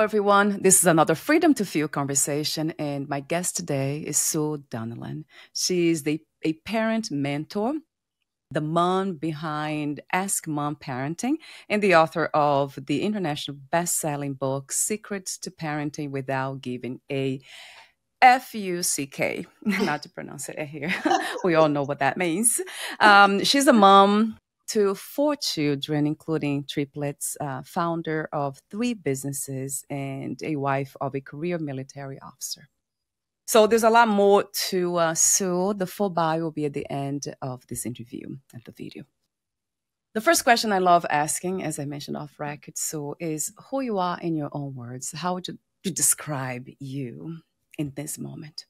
everyone. This is another Freedom to Feel conversation, and my guest today is Sue Donnellan. She is a parent mentor, the mom behind Ask Mom Parenting, and the author of the international best-selling book, Secrets to Parenting Without Giving a Fuck, not to pronounce it here. We all know what that means. She's a mom to 4 children, including triplets, founder of 3 businesses, and a wife of a career military officer. So there's a lot more to Sue. The full bio will be at the end of this interview and the video. The first question I love asking, as I mentioned off record, Sue, is who you are in your own words. How would you describe you in this moment?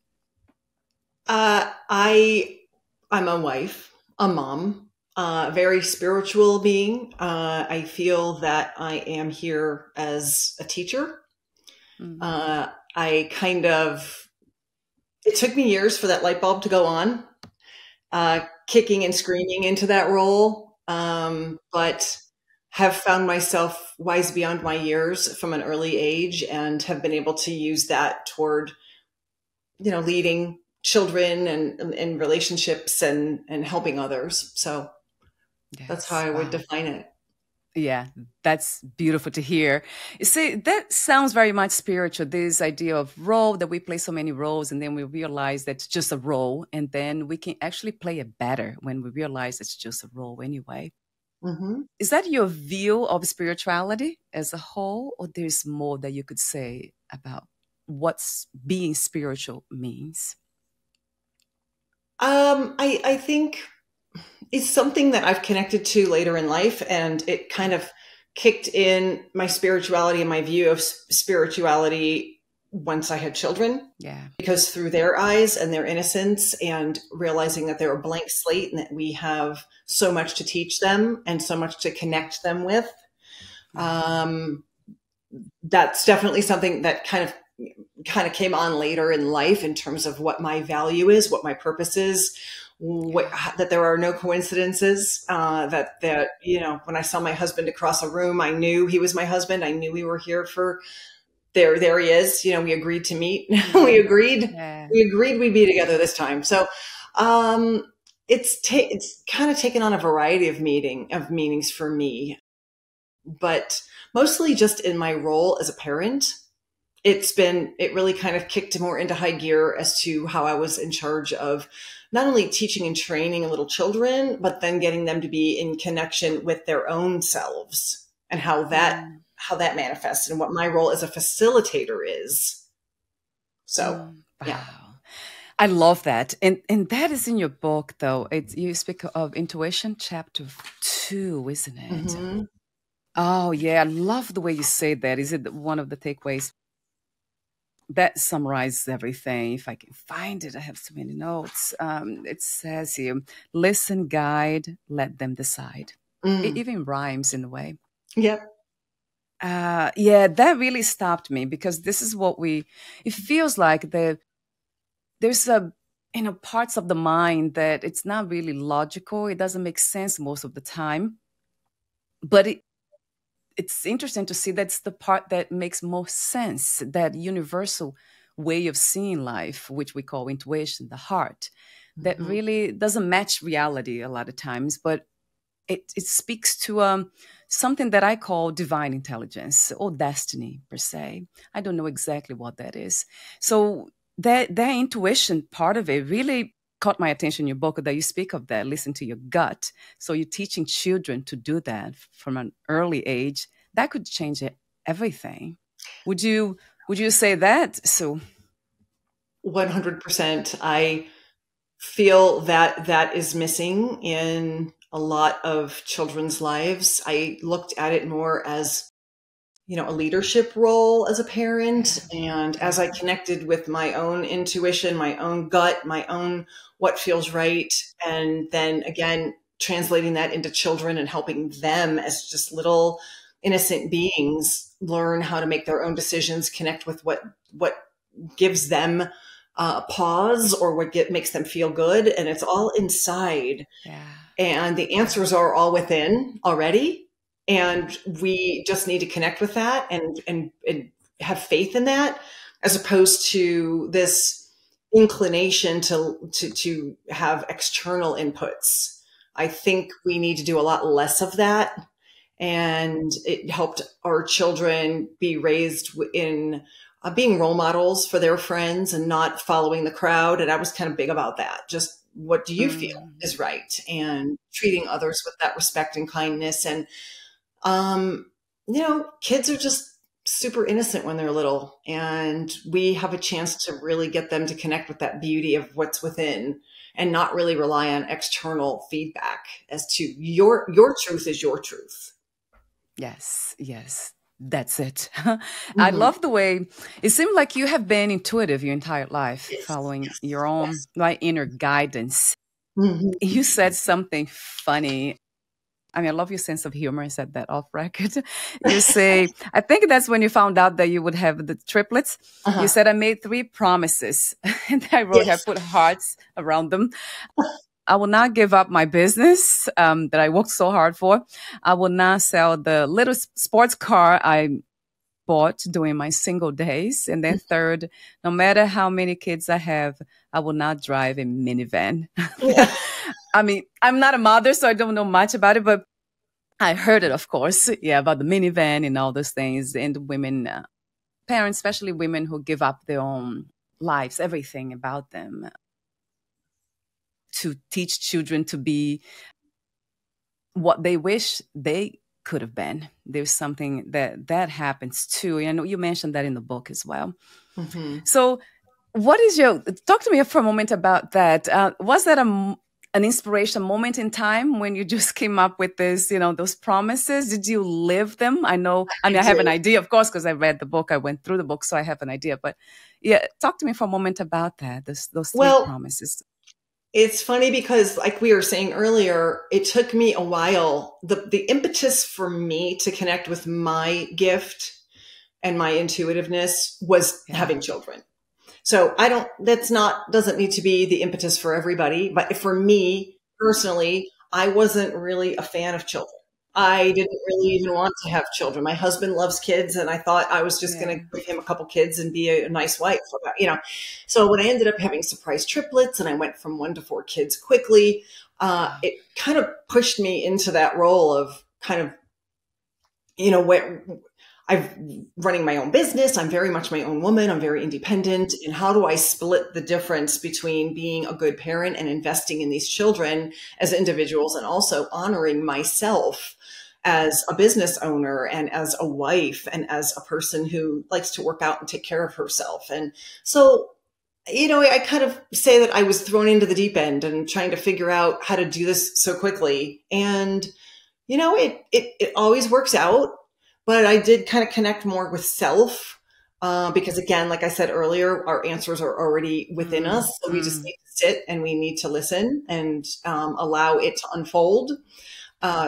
I'm a wife, a mom, a very spiritual being. I feel that I am here as a teacher. Mm-hmm. It took me years for that light bulb to go on, kicking and screaming into that role, but have found myself wise beyond my years from an early age and have been able to use that toward, leading children and relationships and helping others. So yes, that's how I would define it. Yeah, that's beautiful to hear. You see, that sounds very much spiritual, this idea of role, that we play so many roles and then we realize that's just a role. And then we can actually play it better when we realize it's just a role anyway. Mm-hmm. Is that your view of spirituality as a whole, or there's more that you could say about what's being spiritual means? I think it's something that I've connected to later in life, and it kind of kicked in my spirituality and my view of spirituality once I had children. Yeah. Because through their eyes and their innocence and realizing that they're a blank slate and that we have so much to teach them and so much to connect them with, that's definitely something that kind of came on later in life in terms of what my value is, what my purpose is, that there are no coincidences, that when I saw my husband across a room, I knew he was my husband. I knew we were here for, there he is. We agreed to meet. we agreed we'd be together this time. So, it's kind of taken on a variety of meanings for me, but mostly just in my role as a parent. It really kind of kicked more into high gear as to how I was in charge of not only teaching and training little children, but then getting them to be in connection with their own selves and how that manifests and what my role as a facilitator is. So, yeah. I love that. And that is in your book, though. You speak of intuition, chapter 2, isn't it? Mm-hmm. Oh, yeah. I love the way you say that. Is it one of the takeaways? That summarizes everything. If I can find it, I have so many notes. It says here, listen, guide, let them decide. It even rhymes in a way. Yep. Yeah, that really stopped me because this is what it feels like there's parts of the mind that it's not really logical. It doesn't make sense most of the time. But it's interesting to see that's the part that makes most sense, that universal way of seeing life, which we call intuition, the heart, that really doesn't match reality a lot of times, but it speaks to something that I call divine intelligence or destiny per se. I don't know exactly what that is. So that intuition part of it really caught my attention in your book, that you speak of that, listen to your gut. So you're teaching children to do that from an early age. That could change everything. Would you say that, Sue? 100%. I feel that is missing in a lot of children's lives. I looked at it more as, a leadership role as a parent. And as I connected with my own intuition, my own gut, my own what feels right. And then again, translating that into children and helping them as just little innocent beings learn how to make their own decisions, connect with what gives them a pause or what makes them feel good. And it's all inside. Yeah. And the answers are all within already. And we just need to connect with that and have faith in that, as opposed to this inclination to have external inputs. I think we need to do a lot less of that. And it helped our children be raised in being role models for their friends and not following the crowd. And I was kind of big about that. Just what do you feel is right? And treating others with that respect and kindness. And, you know, kids are just super innocent when they're little, and we have a chance to really get them to connect with that beauty of what's within and not really rely on external feedback as to your truth is your truth. Yes, yes, that's it. I love the way it seemed like you have been intuitive your entire life, following your own right inner guidance. You said something funny. I mean, I love your sense of humor. I said that off record. You say, I think that's when you found out that you would have the triplets. You said, I made 3 promises. And I wrote, I put hearts around them. I will not give up my business that I worked so hard for. I will not sell the little sports car I bought during my single days. And then third, no matter how many kids I have, I will not drive a minivan. I mean, I'm not a mother, so I don't know much about it, but I heard it, of course. Yeah, about the minivan and all those things. And women, parents, especially women who give up their own lives, everything about them, to teach children to be what they wish they could have been. There's something that happens too. I know you mentioned that in the book as well. So what is talk to me for a moment about that. Was that an inspiration moment in time when you just came up with this, those promises? Did you live them? I have an idea, of course, because I read the book. I went through the book, so I have an idea. But yeah, talk to me for a moment about that, those 3 promises. It's funny because, like we were saying earlier, it took me a while. The impetus for me to connect with my gift and my intuitiveness was having children. So doesn't need to be the impetus for everybody. But for me personally, I wasn't really a fan of children. I didn't really even want to have children. My husband loves kids, and I thought I was just going to give him a couple kids and be a nice wife. So when I ended up having surprise triplets and I went from 1 to 4 kids quickly, it kind of pushed me into that role of kind of, I'm running my own business. I'm very much my own woman. I'm very independent. And how do I split the difference between being a good parent and investing in these children as individuals, and also honoring myself as a business owner and as a wife and as a person who likes to work out and take care of herself? And so, I kind of say that I was thrown into the deep end and trying to figure out how to do this so quickly. And, it always works out. But I did kind of connect more with self because, again, like I said earlier, our answers are already within us. So we just need to sit and we need to listen and allow it to unfold.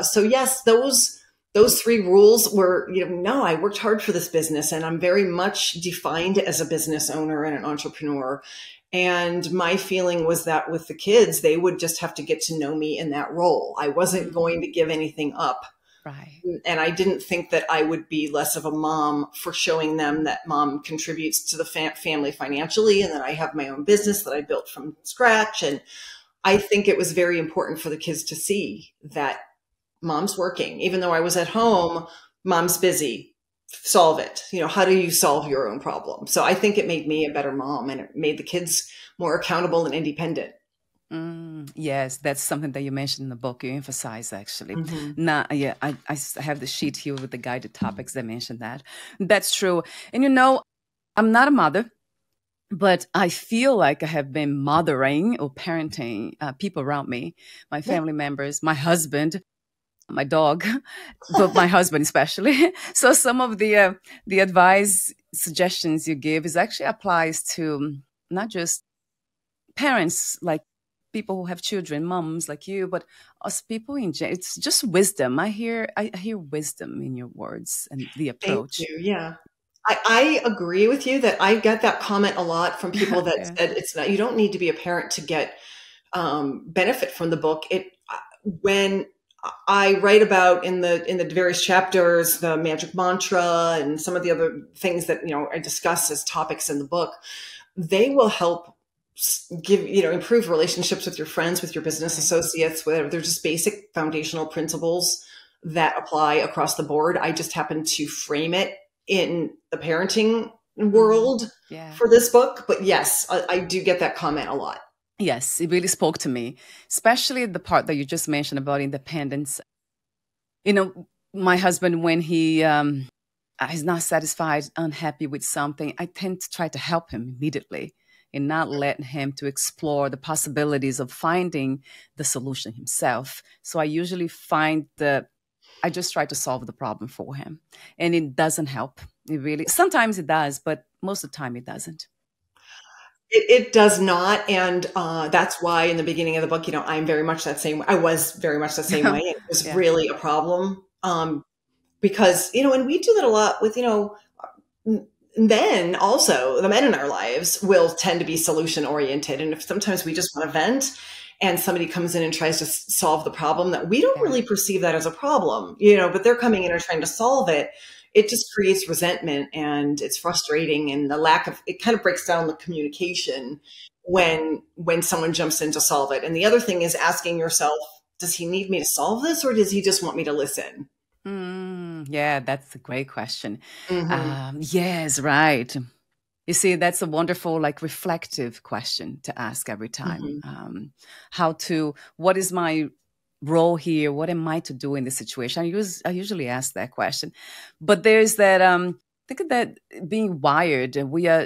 So yes, those 3 rules were, I worked hard for this business, and I'm very much defined as a business owner and an entrepreneur. And my feeling was that with the kids, they would just have to get to know me in that role. I wasn't going to give anything up. Right. And I didn't think that I would be less of a mom for showing them that mom contributes to the family financially, and that I have my own business that I built from scratch. And I think it was very important for the kids to see that mom's working. Even though I was at home, mom's busy. Solve it. How do you solve your own problem? So I think it made me a better mom, and it made the kids more accountable and independent. Yes, that's something that you mentioned in the book. You emphasize, actually. Now, yeah, I have the sheet here with the guided topics that mention that. That's true. And I'm not a mother, but I feel like I have been mothering or parenting people around me, my family members, my husband, my dog, but my husband especially. So some of the advice, suggestions you give actually applies to not just parents, like people who have children, moms like you, but us people in general. It's just wisdom. I hear wisdom in your words and the approach. Thank you. Yeah. I agree with you that I get that comment a lot from people that said you don't need to be a parent to get benefit from the book. When I write about in the various chapters, the magic mantra and some of the other things that, I discuss as topics in the book. They will help improve relationships with your friends, with your business associates, whatever. They're just basic foundational principles that apply across the board. I just happen to frame it in the parenting world for this book. But yes, I do get that comment a lot. Yes, it really spoke to me, especially the part that you just mentioned about independence. My husband, when he is not satisfied, unhappy with something, I tend to try to help him immediately and not let him to explore the possibilities of finding the solution himself. So I usually I just try to solve the problem for him. And it doesn't help. Sometimes it does, but most of the time it doesn't. It does not. And that's why in the beginning of the book, I'm very much that same way. I was very much the same way. It was really a problem. Because, and we do that a lot with, men also, the men in our lives will tend to be solution oriented. And if sometimes we just want to vent and somebody comes in and tries to solve the problem that we don't really perceive that as a problem, but they're coming in and trying to solve it. It just creates resentment and it's frustrating, and it kind of breaks down the communication when someone jumps in to solve it. And the other thing is asking yourself, does he need me to solve this or does he just want me to listen? Yeah, that's a great question. Yes, right. You see, that's a wonderful, reflective question to ask every time. What is my role here? What am I to do in this situation? I usually ask that question. But there's that, think of that being wired.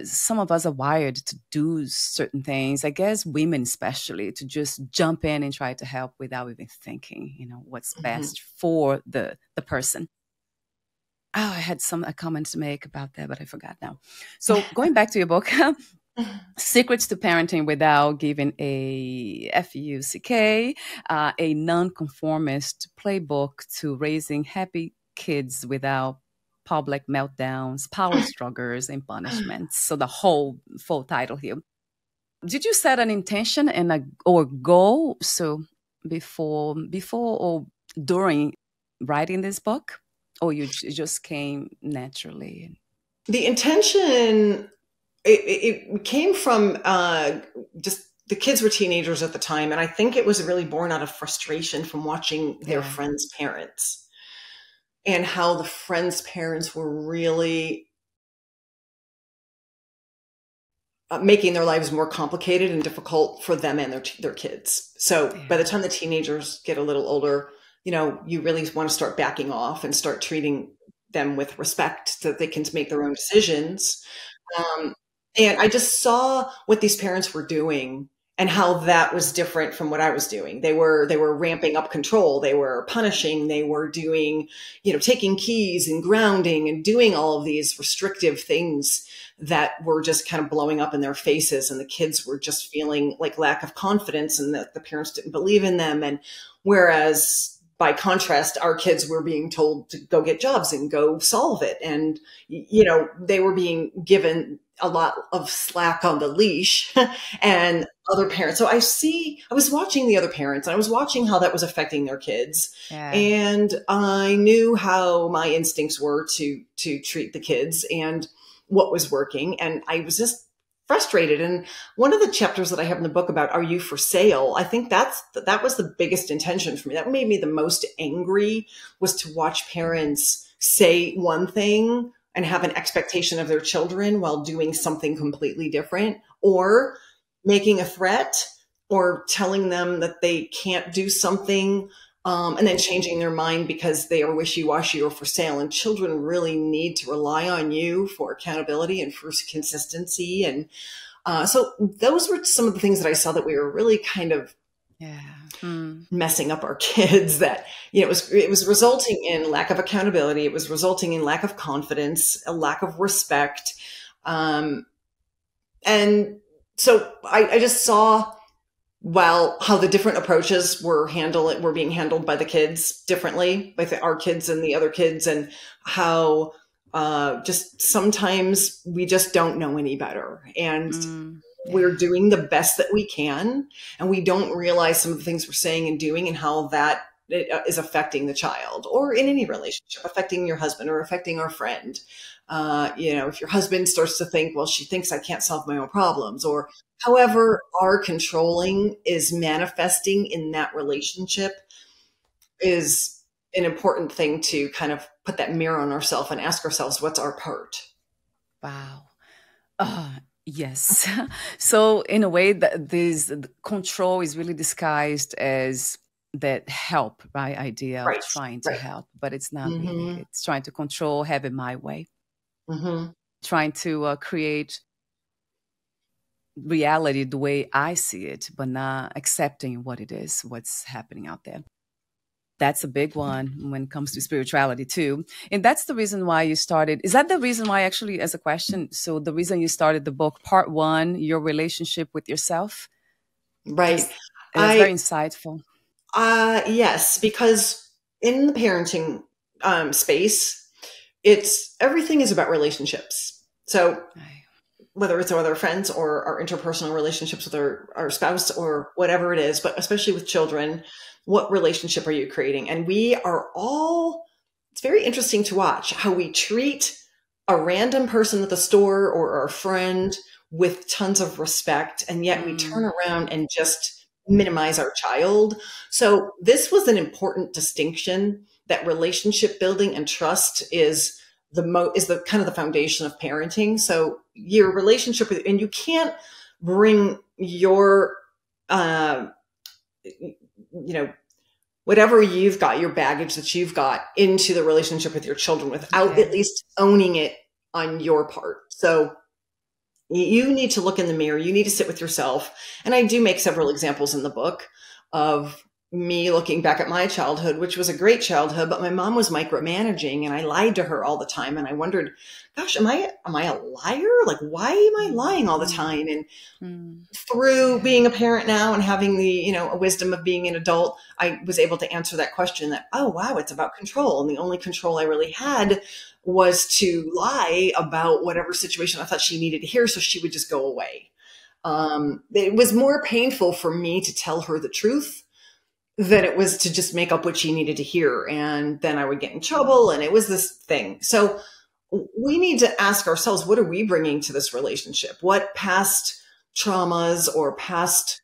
Some of us are wired to do certain things. I guess women especially, to just jump in and try to help without even thinking, what's best for the person. Oh, I had a comment to make about that, but I forgot now. So going back to your book, Secrets to Parenting Without Giving a FUCK, a nonconformist playbook to raising happy kids without public meltdowns, power struggles, and punishments. So the full title here. Did you set an intention or goal? So before or during writing this book, or it just came naturally? The intention, it came from just the kids were teenagers at the time. And I think it was really born out of frustration from watching their friends' parents and how the friends' parents were really making their lives more complicated and difficult for them and their kids. So by the time the teenagers get a little older, you really want to start backing off and start treating them with respect so that they can make their own decisions. And I just saw what these parents were doing and how that was different from what I was doing. They were ramping up control. They were punishing. They were doing, taking keys and grounding and doing all of these restrictive things that were just kind of blowing up in their faces. And the kids were just feeling like lack of confidence and that the parents didn't believe in them. And whereas by contrast, our kids were being told to go get jobs and go solve it. And, they were being given a lot of slack on the leash and other parents. So I was watching the other parents and I was watching how that was affecting their kids. And I knew how my instincts were to treat the kids and what was working. And I was just frustrated. And one of the chapters that I have in the book about Are You for Sale? I think that was the biggest intention for me. That made me the most angry, was to watch parents say one thing and have an expectation of their children while doing something completely different, or making a threat or telling them that they can't do something, and then changing their mind because they are wishy-washy or for sale. And children really need to rely on you for accountability and for consistency. And so those were some of the things that I saw that we were really kind of messing up our kids, that, it was resulting in lack of accountability. It was resulting in lack of confidence, a lack of respect. And so I just saw, how the different approaches were being handled by the kids differently, by our kids and the other kids, and how just sometimes we just don't know any better. And we're doing the best that we can, and we don't realize some of the things we're saying and doing and how that is affecting the child, or in any relationship, affecting your husband or affecting our friend. If your husband starts to think, well, she thinks I can't solve my own problems, or however our controlling is manifesting in that relationship, is an important thing to kind of put that mirror on ourselves and ask ourselves, what's our part? Wow. Yes. So in a way, the control is really disguised as that help, right? Idea of Right. trying to Right. help, but it's not really. Mm-hmm. It's trying to control, have it my way, Mm-hmm. trying to create reality the way I see it, but not accepting what it is, what's happening out there. That's a big one when it comes to spirituality too. And that's the reason why you started. Is that the reason why, actually, as a question? So the reason you started the book, part one, your relationship with yourself? Right. That's very insightful. Yes, because in the parenting space, everything is about relationships. So whether it's with our friends or our interpersonal relationships with our spouse or whatever it is, but especially with children, what relationship are you creating? And it's very interesting to watch how we treat a random person at the store or our friend with tons of respect, and yet we turn around and just minimize our child. So this was an important distinction, that relationship building and trust is the kind of the foundation of parenting. So your relationship and you can't bring your, whatever you've got, your baggage that you've got, into the relationship with your children without at least owning it on your part. So you need to look in the mirror. You need to sit with yourself. And I do make several examples in the book of me looking back at my childhood, which was a great childhood, but my mom was micromanaging and I lied to her all the time. And I wondered, gosh, am I a liar? Like, why am I lying all the time? And through being a parent now and having the, a wisdom of being an adult, I was able to answer that question that, oh, wow, it's about control. And the only control I really had was to lie about whatever situation I thought she needed to hear, so she would just go away. It was more painful for me to tell her the truth than it was to just make up what she needed to hear. And then I would get in trouble, and it was this thing. So we need to ask ourselves, what are we bringing to this relationship? What past traumas or past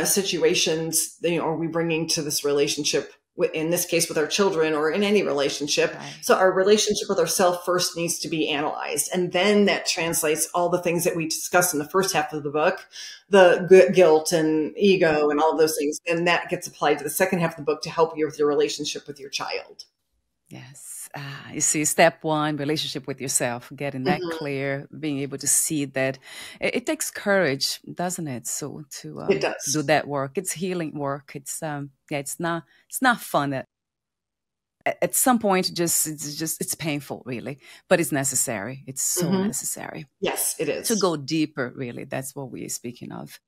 situations are we bringing to this relationship? In this case, with our children, or in any relationship. Right. So our relationship with ourselves first needs to be analyzed. And then that translates all the things that we discussed in the first half of the book, the guilt and ego and all of those things. And that gets applied to the second half of the book to help you with your relationship with your child. Yes. You see, step one, relationship with yourself, getting that clear, being able to see that. It takes courage, doesn't it? So to do that work, it's healing work. It's it's not fun. At some point, it's painful, really, but it's necessary. It's so necessary. Yes, it is. To go deeper, really. That's what we're speaking of.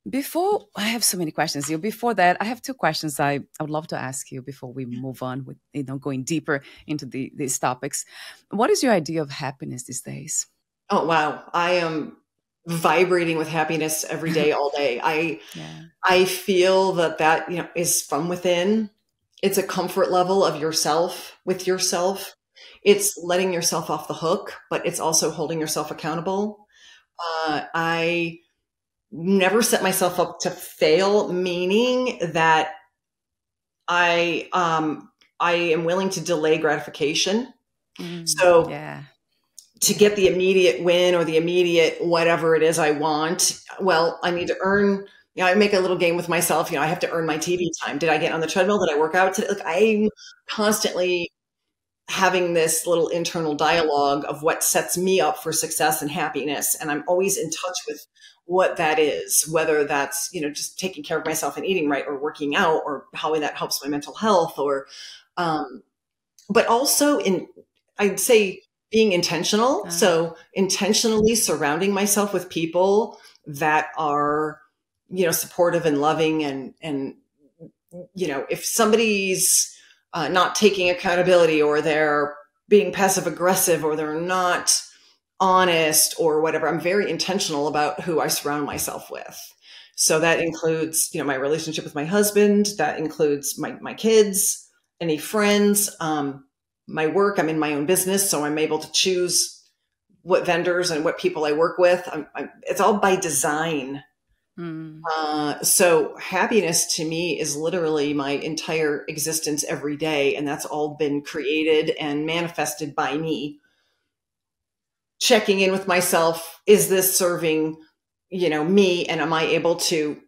Before, I have so many questions here. Before that, I have two questions I would love to ask you before we move on with going deeper into these topics. What is your idea of happiness these days? Oh, wow. I am vibrating with happiness every day, all day. I feel that is from within. It's a comfort level of yourself with yourself. It's letting yourself off the hook, but it's also holding yourself accountable. I never set myself up to fail, meaning that I am willing to delay gratification. So to get the immediate win or the immediate whatever it is I want, well, I need to earn. I make a little game with myself. I have to earn my TV time. Did I get on the treadmill? Did I work out today? Like, I'm constantly having this little internal dialogue of what sets me up for success and happiness. And I'm always in touch with what that is, whether that's, just taking care of myself and eating right, or working out, or how that helps my mental health, or, but also I'd say being intentional. So intentionally surrounding myself with people that are, supportive and loving, and, if somebody's not taking accountability, or they're being passive aggressive, or they're not honest or whatever, I'm very intentional about who I surround myself with. So that includes, my relationship with my husband. That includes my kids, any friends, my work. I'm in my own business, so I'm able to choose what vendors and what people I work with. It's all by design. Mm. So happiness to me is literally my entire existence every day. And that's all been created and manifested by me. Checking in with myself. Is this serving, me? And am I able to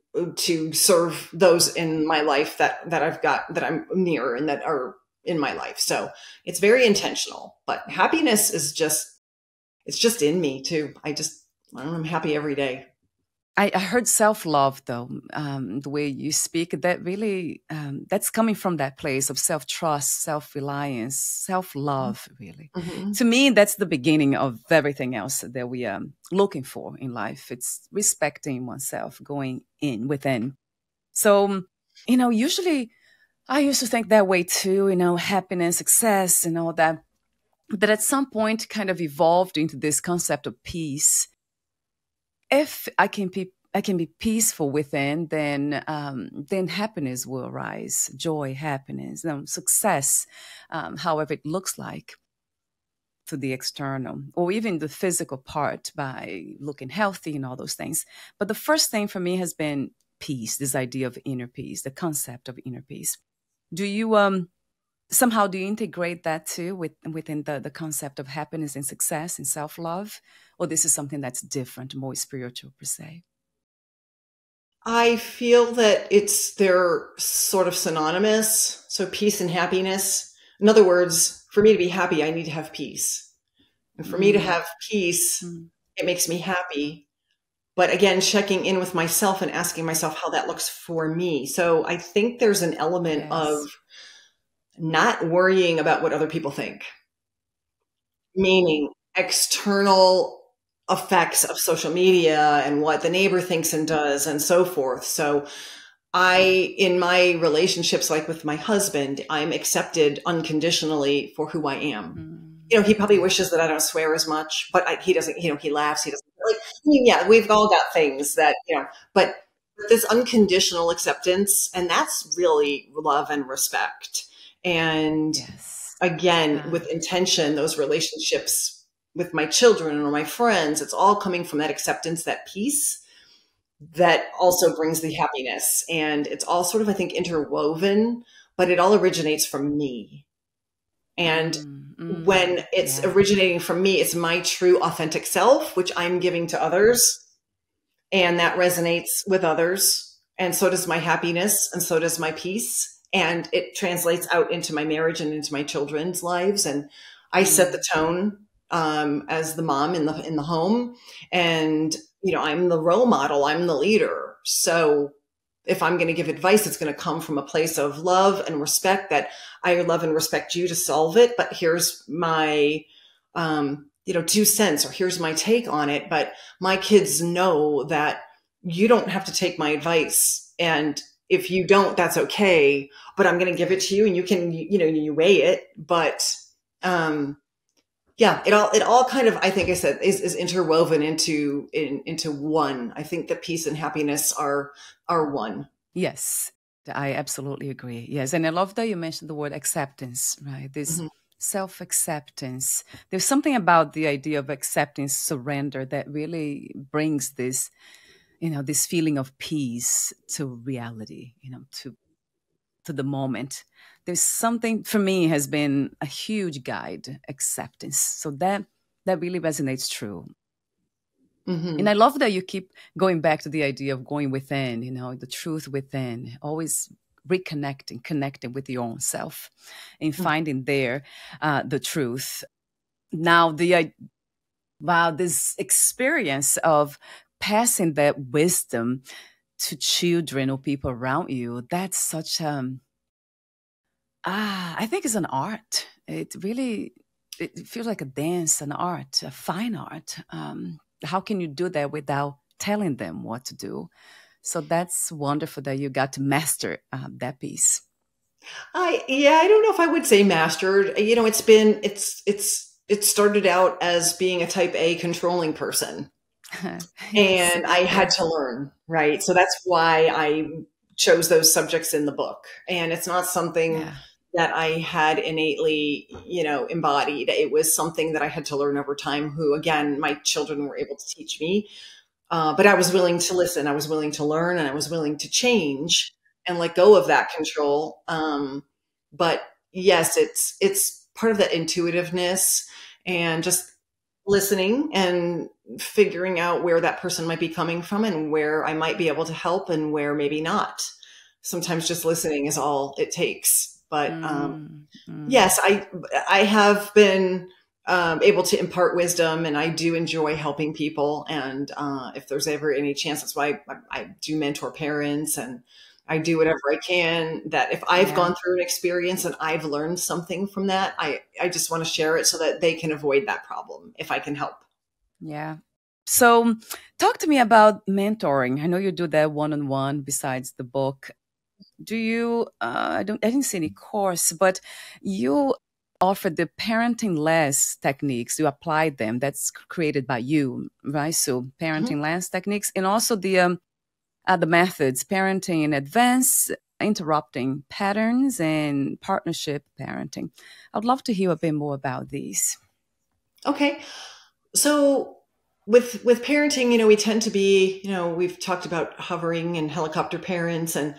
serve those in my life that I've got, that I'm near and that are in my life? So it's very intentional, but happiness is it's just in me too. I don't know, I'm happy every day. I heard self-love though, the way you speak, that really, that's coming from that place of self-trust, self-reliance, self-love, really. Mm-hmm. To me, that's the beginning of everything else that we are looking for in life. It's respecting oneself, going in within. So, usually I used to think that way too, happiness, success and all that. But at some point kind of evolved into this concept of peace. If I can be peaceful within, then happiness will arise, joy, happiness, success, however it looks like to the external or even the physical part by looking healthy and all those things. But the first thing for me has been peace, this idea of inner peace, the concept of inner peace. Do you somehow do you integrate that too within the concept of happiness and success and self-love, or this is something that's different, more spiritual per se? I feel that they're sort of synonymous. So peace and happiness. In other words, for me to be happy, I need to have peace. And for me to Mm, have peace, mm, it makes me happy. But again, checking in with myself and asking myself how that looks for me. So I think there's an element of yes. not worrying about what other people think, meaning external effects of social media and what the neighbor thinks and does and so forth. So in my relationships, like with my husband, I'm accepted unconditionally for who I am. Mm, He probably yeah. wishes that I don't swear as much, but he doesn't, he laughs. He doesn't like, yeah, we've all got things that, but this unconditional acceptance, and that's really love and respect. And Yes. again, Ah, with intention, those relationships with my children or my friends, it's all coming from that acceptance, that peace that also brings the happiness. And it's all sort of, I think, interwoven, but it all originates from me. And when it's yeah. originating from me, it's my true authentic self, which I'm giving to others. And that resonates with others. And so does my happiness. And so does my peace. And it translates out into my marriage and into my children's lives. And I set the Mm, tone as the mom in the home. And, I'm the role model. I'm the leader. So if I'm going to give advice, it's going to come from a place of love and respect, that I love and respect you to solve it. But here's my, 2 cents, or here's my take on it. But my kids know that you don't have to take my advice. And if you don't, that's okay. But I'm going to give it to you, and you can, you weigh it. But, yeah, it all kind of, I think I said, is interwoven into one. I think that peace and happiness are one. yes, I absolutely agree. Yes, and I love that you mentioned the word acceptance, right? This Mm-hmm. self-acceptance. There's something about the idea of acceptance, surrender, that really brings this, this feeling of peace to reality, to the moment. There's something for me has been a huge guide, acceptance. So that really resonates true. And I Mm-hmm. love that you keep going back to the idea of going within, the truth within, always reconnecting, connecting with your own self and finding there the truth. Now, wow, this experience of passing that wisdom to children or people around you, that's such I think it's an art. It really, it feels like a dance, an art, a fine art. How can you do that without telling them what to do? So that's wonderful that you got to master that piece. I don't know if I would say mastered. It started out as being a type A controlling person. Yes, and I had yeah, to learn, right? So that's why I chose those subjects in the book. And it's not something yeah, that I had innately, embodied. It was something that I had to learn over time, who, again, my children were able to teach me. But I was willing to listen, I was willing to learn, and I was willing to change and let go of that control. But yes, it's part of that intuitiveness and just listening and figuring out where that person might be coming from and where I might be able to help and where maybe not. Sometimes just listening is all it takes. But mm, mm, yes, I have been able to impart wisdom, and I do enjoy helping people. And if there's ever any chance, that's why I do mentor parents, and I do whatever I can. That if I've yeah, gone through an experience and I've learned something from that, I just want to share it so that they can avoid that problem if I can help. yeah. So, talk to me about mentoring. I know you do that one on one besides the book. Do you? I didn't see any course, but you offer the parenting less techniques. You applied them. That's created by you, right? So, Mhm. parenting less techniques, and also the methods: parenting in advance, interrupting patterns, and partnership parenting. I'd love to hear a bit more about these. Okay. So with parenting, we tend to be, we've talked about hovering and helicopter parents, and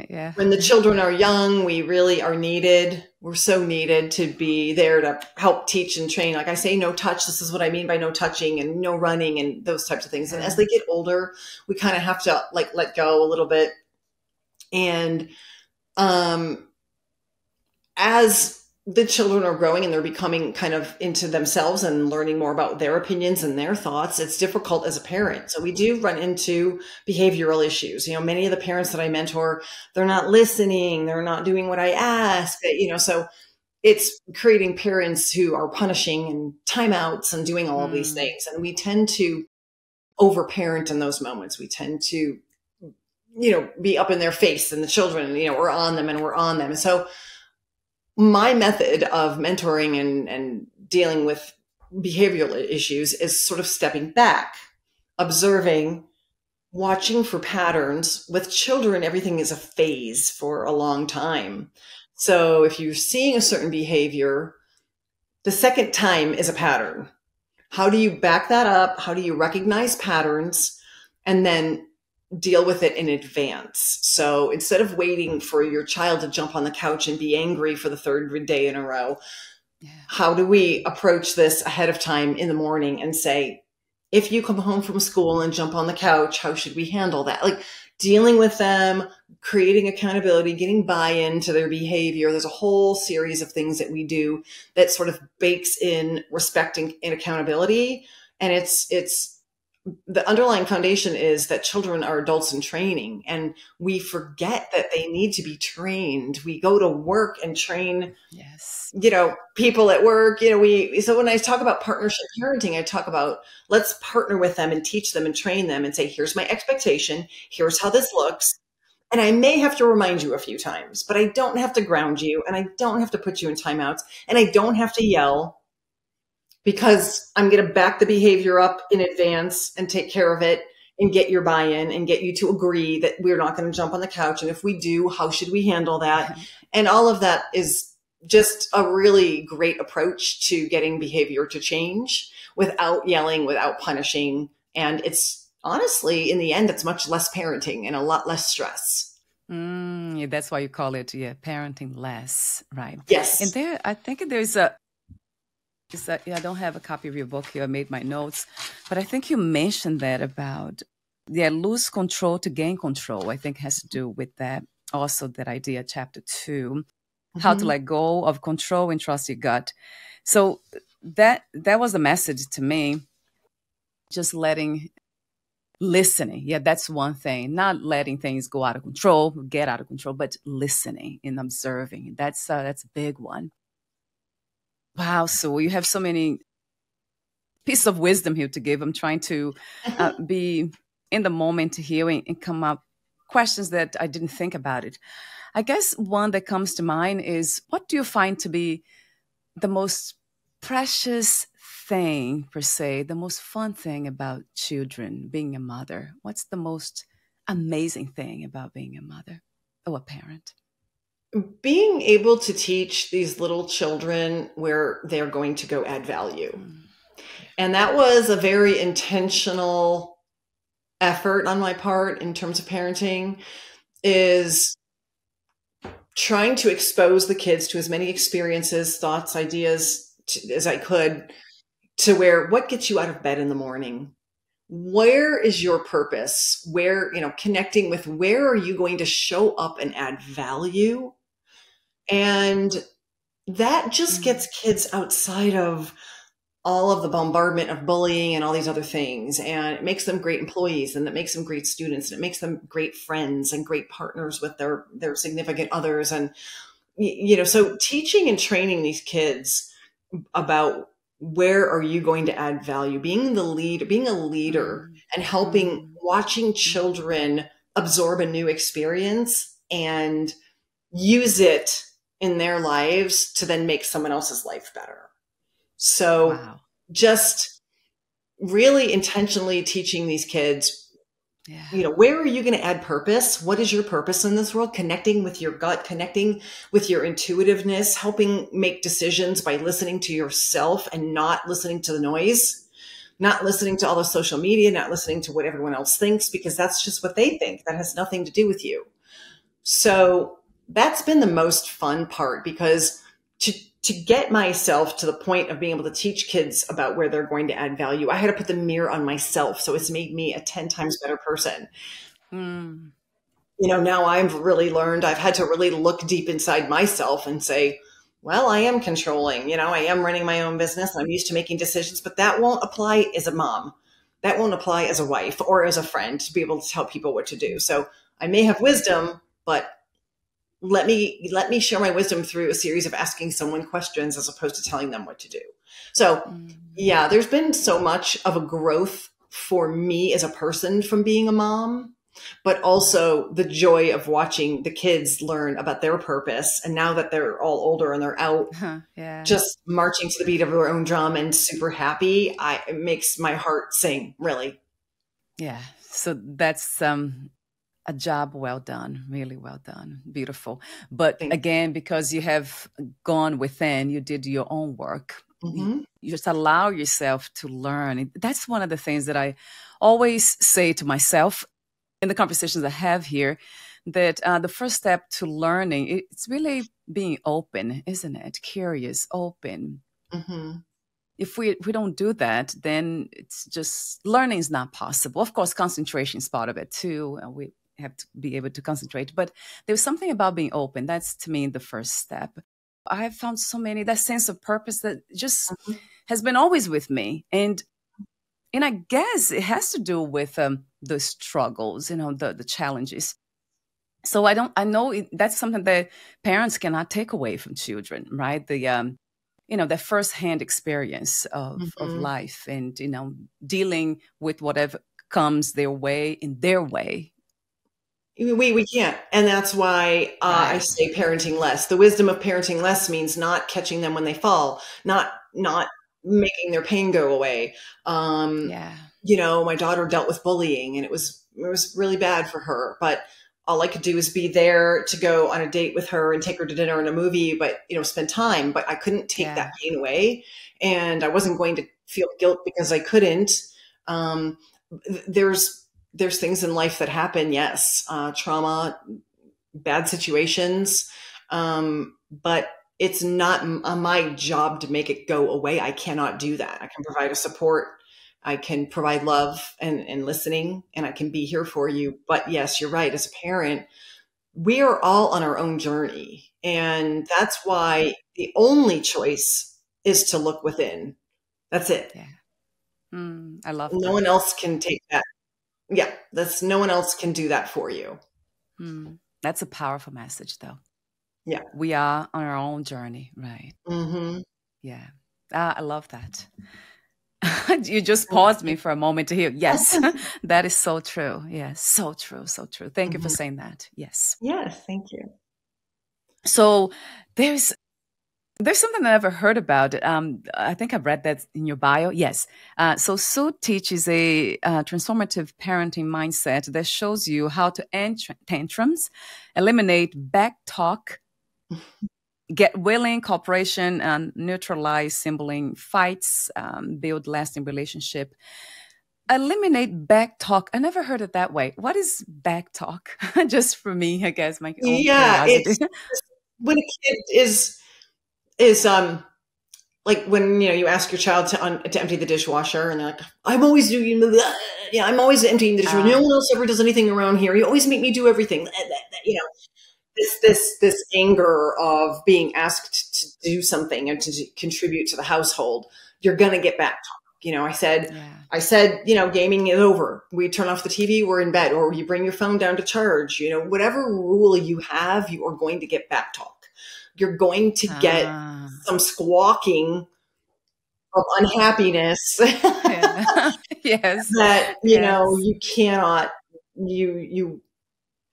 Yeah. when the children are young, we really are needed. We're so needed to be there to help teach and train. Like I say, no touch. This is what I mean by no touching and no running and those types of things. And as Yeah. they get older, we kind of have to like let go a little bit. And um, as the children are growing and they're becoming kind of into themselves and learning more about their opinions and their thoughts, it's difficult as a parent. So we do run into behavioral issues. Many of the parents that I mentor, they're not listening, they're not doing what I ask, so it's creating parents who are punishing and timeouts and doing all of these Mm. things. And we tend to overparent in those moments. We tend to, be up in their face, and the children, we're on them and we're on them. And so my method of mentoring and dealing with behavioral issues is sort of stepping back, observing, watching for patterns. With children, everything is a phase for a long time. So if you're seeing a certain behavior, the second time is a pattern. How do you back that up? How do you recognize patterns and then deal with it in advance? So instead of waiting for your child to jump on the couch and be angry for the third day in a row, Yeah. how do we approach this ahead of time in the morning and say, if you come home from school and jump on the couch, how should we handle that? Like dealing with them, creating accountability, getting buy-in to their behavior. There's a whole series of things that we do that sort of bakes in respecting and accountability. And it's the underlying foundation is that children are adults in training, and we forget that they need to be trained. We go to work and train, Yes. people at work. So when I talk about partnership parenting, I talk about, let's partner with them and teach them and train them and say, here's my expectation, here's how this looks. And I may have to remind you a few times, but I don't have to ground you, and I don't have to put you in timeouts, and I don't have to yell, because I'm going to back the behavior up in advance and take care of it and get your buy-in and get you to agree that we're not going to jump on the couch. And if we do, how should we handle that? And all of that is just a really great approach to getting behavior to change without yelling, without punishing. And it's honestly, in the end, it's much less parenting and a lot less stress. Yeah, that's why you call it, yeah, parenting less, right? And Yes. there, I think yeah, I don't have a copy of your book here. I made my notes, but I think you mentioned that about, yeah, lose control to gain control. I think has to do with that. Also, that idea, chapter 2, how to Mm-hmm. let go of control and trust your gut. So that was the message to me. Just listening. Yeah, that's one thing. Not letting things go out of control, get out of control, but listening and observing. That's a big one. Wow. So you have so many pieces of wisdom here to give. I'm trying to be in the moment here and come up questions that I didn't think about it. I guess one that comes to mind is, what do you find to be the most precious thing, per se, the most fun thing about children, being a mother? What's the most amazing thing about being a mother or a parent? Being able to teach these little children where they're going to go add value. And that was a very intentional effort on my part in terms of parenting, is trying to expose the kids to as many experiences, thoughts, ideas as I could, to where, what gets you out of bed in the morning? Where is your purpose? Where, connecting with, where are you going to show up and add value? And that just gets kids outside of all of the bombardment of bullying and all these other things. And it makes them great employees, and it makes them great students, and it makes them great friends and great partners with their significant others. And, so teaching and training these kids about where are you going to add value, being a leader and helping, watching children absorb a new experience and use it in their lives to then make someone else's life better. So just really intentionally teaching these kids, where are you going to add purpose? What is your purpose in this world? Connecting with your gut, connecting with your intuitiveness, helping make decisions by listening to yourself and not listening to the noise, not listening to all the social media, not listening to what everyone else thinks, because that's just what they think. That has nothing to do with you. So that's been the most fun part, because to get myself to the point of being able to teach kids about where they're going to add value, I had to put the mirror on myself. So it's made me a 10 times better person. Now I've really learned, I've had to really look deep inside myself and say, well, I am controlling, I am running my own business. I'm used to making decisions, but that won't apply as a mom. That won't apply as a wife or as a friend to be able to tell people what to do. So I may have wisdom, but let me share my wisdom through a series of asking someone questions as opposed to telling them what to do. So yeah, there's been so much of a growth for me as a person from being a mom, but also the joy of watching the kids learn about their purpose. And now that they're all older and they're out just marching to the beat of their own drum and super happy, it makes my heart sing, really. Yeah. So that's a job well done, really well done, beautiful. But again, because you have gone within, you did your own work. You just allow yourself to learn. That's one of the things that I always say to myself in the conversations I have here, that the first step to learning, it's really being open, isn't it? Curious, open. If we don't do that, then it's just, learning is not possible. Of course, concentration is part of it too. We have to be able to concentrate, but there's something about being open. That's, to me, the first step. I have found so many, that sense of purpose that just has been always with me. And I guess it has to do with the struggles, the challenges. So I know that's something that parents cannot take away from children, right? That firsthand experience of life, and, dealing with whatever comes their way in their way. We can't. And that's why I say parenting less. The wisdom of parenting less means not catching them when they fall, not making their pain go away. My daughter dealt with bullying, and it was really bad for her, but all I could do is be there to go on a date with her and take her to dinner and a movie, but, spend time, but I couldn't take that pain away. And I wasn't going to feel guilt because I couldn't. There's things in life that happen. Yes. Trauma, bad situations. But it's not my job to make it go away. I cannot do that. I can provide a support. I can provide love and listening, and I can be here for you. But yes, you're right. As a parent, we are all on our own journey. And that's why the only choice is to look within. That's it. Yeah. I love that. No one else can take that. Yeah, no one else can do that for you. That's a powerful message, though. Yeah. We are on our own journey, right? Yeah. I love that. You just paused me for a moment to hear. Yes, that is so true. Yes, so true, so true. Thank you for saying that. Yes. Yes, thank you. So there's There's something I never heard about. I think I've read that in your bio. Yes. So Sue teaches a transformative parenting mindset that shows you how to end tantrums, eliminate back talk, get willing cooperation, and neutralize sibling fights, build lasting relationship. Eliminate back talk. I never heard it that way. What is back talk? Just for me, I guess, my own Yeah, curiosity. it's when a kid is like when you ask your child to empty the dishwasher, and they're like, I'm always doing yeah, I'm always emptying the dishwasher. No one else ever does anything around here. You always make me do everything. You know, this anger of being asked to do something and to contribute to the household. You're gonna get back talk. I said, gaming is over. We turn off the TV, we're in bed, or you bring your phone down to charge. Whatever rule you have, you are going to get back talk. You're going to get some squawking of unhappiness. Yes. That, you cannot, you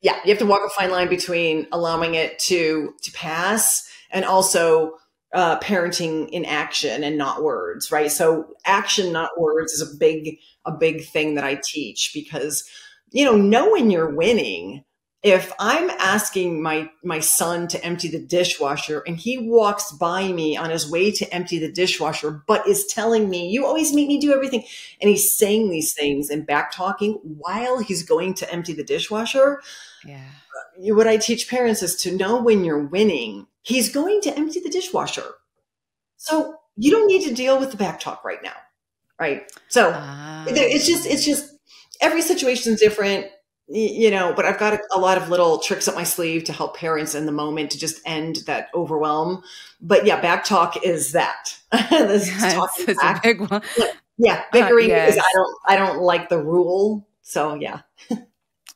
have to walk a fine line between allowing it to pass and also parenting in action and not words, right? So action, not words, is a big thing that I teach, because know when you're winning. If I'm asking my son to empty the dishwasher and he walks by me on his way to empty the dishwasher, but is telling me, you always make me do everything, and he's saying these things and back talking while he's going to empty the dishwasher, what I teach parents is to know when you're winning. He's going to empty the dishwasher. So you don't need to deal with the back talk right now. Right. So it's just every situation is different, but I've got a lot of little tricks up my sleeve to help parents in the moment to just end that overwhelm. But yeah, back talk is that. It's a big one. Yeah. Bickering because I don't like the rule. So yeah.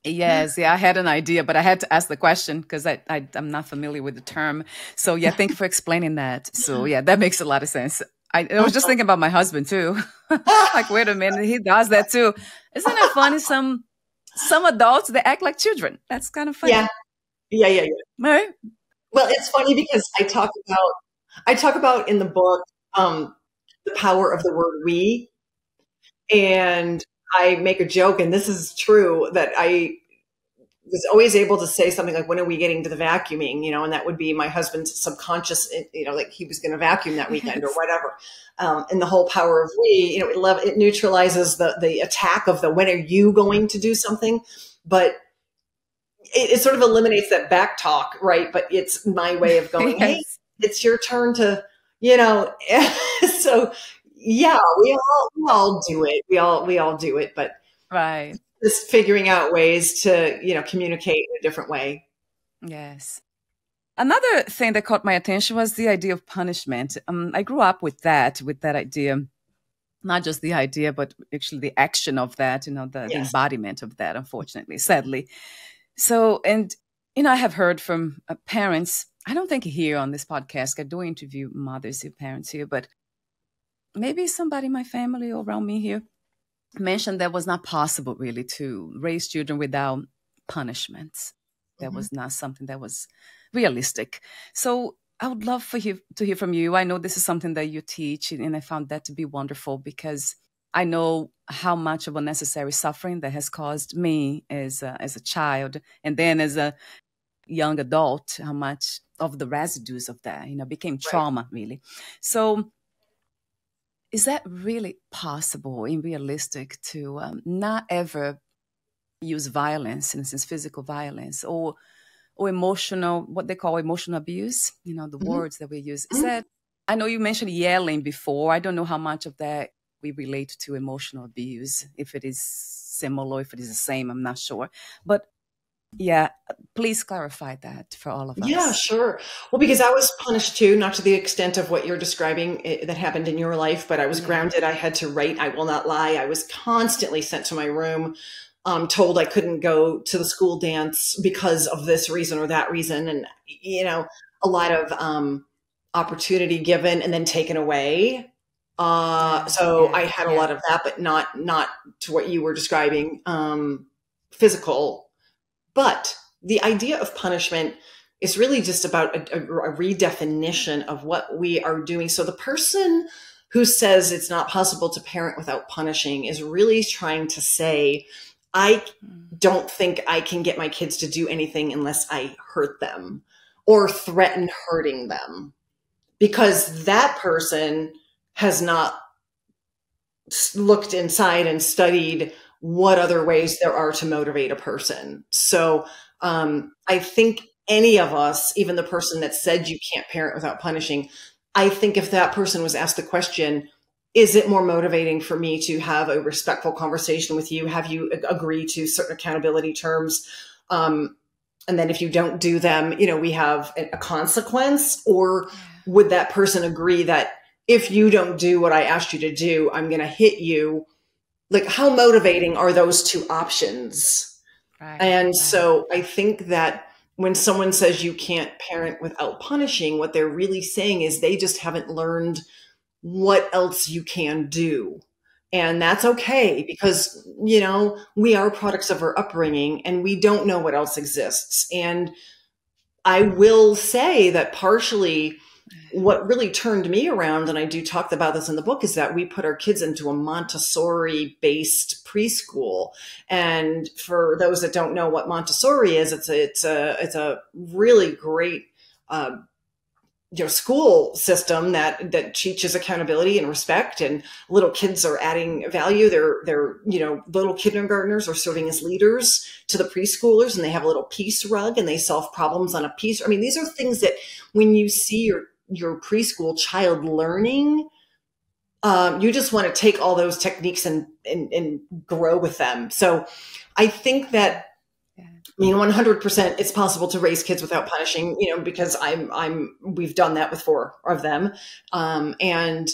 Yes, I had an idea, but I had to ask the question because I'm not familiar with the term. So yeah, thank you for explaining that. So yeah, that makes a lot of sense. I was just thinking about my husband too. Like, wait a minute, he does that too. Isn't it funny? Some adults, they act like children. That's kind of funny. Yeah. Right? Well, it's funny because I talk about in the book the power of the word we, and I make a joke, and this is true, that I was always able to say something like, when are we getting to the vacuuming? And that would be my husband's subconscious, like he was going to vacuum that weekend or whatever. And the whole power of we, it neutralizes the attack of the, when are you going to do something? But it sort of eliminates that back talk, right? But it's my way of going, hey, it's your turn to, so yeah, we all do it. We all do it, but right. Just figuring out ways to, communicate in a different way. Yes. Another thing that caught my attention was the idea of punishment. I grew up with that idea, not just the idea, but actually the action of that, the embodiment of that, unfortunately, sadly. So, and, I have heard from parents, I don't think here on this podcast, I do interview mothers and parents here, but maybe somebody in my family or around me here mentioned that was not possible really to raise children without punishments. That was not something that was realistic. So I would love to hear from you. I know this is something that you teach, and I found that to be wonderful because I know how much of unnecessary suffering that has caused me as a child, and then as a young adult, how much of the residues of that, became trauma, really. So is that really possible and realistic to not ever use violence, in a sense, physical violence or emotional, what they call emotional abuse, the words that we use? Is that, I know you mentioned yelling before. I don't know how much of that we relate to emotional abuse, if it is similar, if it is the same, I'm not sure. But yeah, please clarify that for all of us. Yeah, sure. Well, because I was punished too, not to the extent of what you're describing that happened in your life, but I was grounded. I had to write, I will not lie. I was constantly sent to my room, told I couldn't go to the school dance because of this reason or that reason. And, a lot of opportunity given and then taken away. So I had a lot of that, but not to what you were describing, physical. But the idea of punishment It's really just about a redefinition of what we are doing. So the person who says it's not possible to parent without punishing is really trying to say, I don't think I can get my kids to do anything unless I hurt them or threaten hurting them, because that person has not looked inside and studied what other ways there are to motivate a person. So I think any of us, even the person that said you can't parent without punishing, I think if that person was asked the question, is it more motivating for me to have a respectful conversation with you? Have you agreed to certain accountability terms? And then if you don't do them, we have a consequence. Or would that person agree that if you don't do what I asked you to do, I'm going to hit you? Like, how motivating are those two options? Right. And so I think that when someone says you can't parent without punishing, what they're really saying is they just haven't learned what else you can do. And that's okay, because, we are products of our upbringing and we don't know what else exists. And I will say that partially what really turned me around, and I do talk about this in the book, is that we put our kids into a Montessori-based preschool. And for those that don't know what Montessori is, it's a really great school system that teaches accountability and respect, and little kids are adding value. They're little kindergartners are serving as leaders to the preschoolers, and they have a little peace rug and they solve problems on a piece. I mean, these are things that when you see your preschool child learning, you just want to take all those techniques and grow with them. So I think that, 100% it's possible to raise kids without punishing, because we've done that with 4 of them. And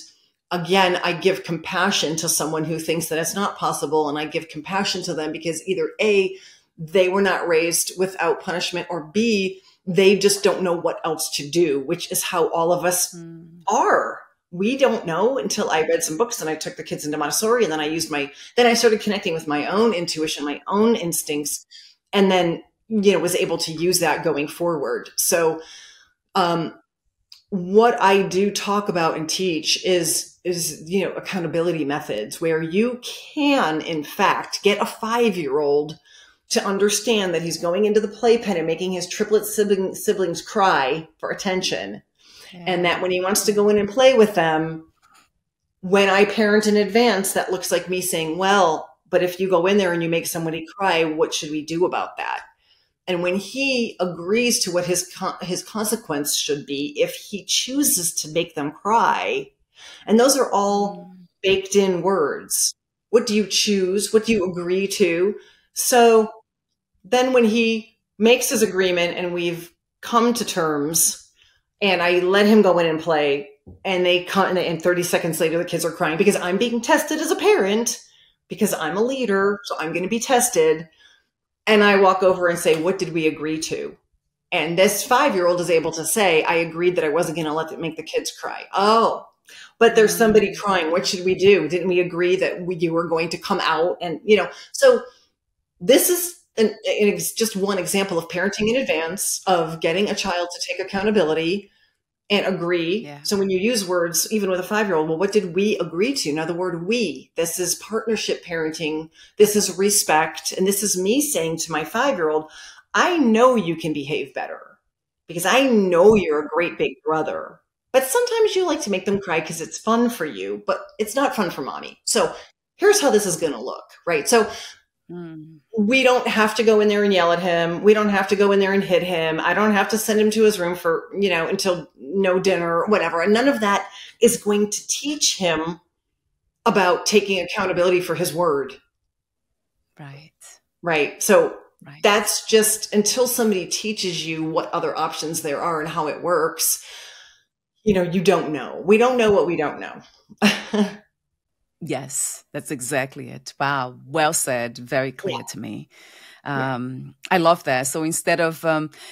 again, I give compassion to someone who thinks that it's not possible. And I give compassion to them because either A, they were not raised without punishment, or B, they just don't know what else to do, which is how all of us are. We don't know until I read some books and I took the kids into Montessori, and then I started connecting with my own intuition, my own instincts, and then, was able to use that going forward. So, what I do talk about and teach is, accountability methods where you can, in fact, get a 5-year-old to understand that he's going into the playpen and making his triplet siblings cry for attention. Yeah. And that when he wants to go in and play with them, when I parent in advance, that looks like me saying, well, but if you go in there and you make somebody cry, what should we do about that? And when he agrees to what his consequence should be, if he chooses to make them cry, and those are all baked in words. What do you choose? What do you agree to? So then when he makes his agreement and we've come to terms and I let him go in and play, and they come, and 30 seconds later, the kids are crying because I'm being tested as a parent, because I'm a leader, so I'm going to be tested. And I walk over and say, what did we agree to? And this 5-year-old is able to say, I agreed that I wasn't going to let them make the kids cry. Oh, but there's somebody crying. What should we do? Didn't we agree that you were going to come out? And, so this is just one example of parenting in advance, of getting a child to take accountability and agree. Yeah. So when you use words, even with a 5-year-old, well, what did we agree to? Now, the word we, this is partnership parenting. This is respect. And this is me saying to my 5-year-old, I know you can behave better because I know you're a great big brother, but sometimes you like to make them cry because it's fun for you, but it's not fun for mommy. So here's how this is going to look, right? So we don't have to go in there and yell at him. We don't have to go in there and hit him. I don't have to send him to his room for, until no dinner or whatever. And none of that is going to teach him about taking accountability for his word. Right. Right. So that's just, until somebody teaches you what other options there are and how it works, you don't know. We don't know what we don't know. Yes, that's exactly it. Wow. Well said. Very clear to me. I love that. So instead of,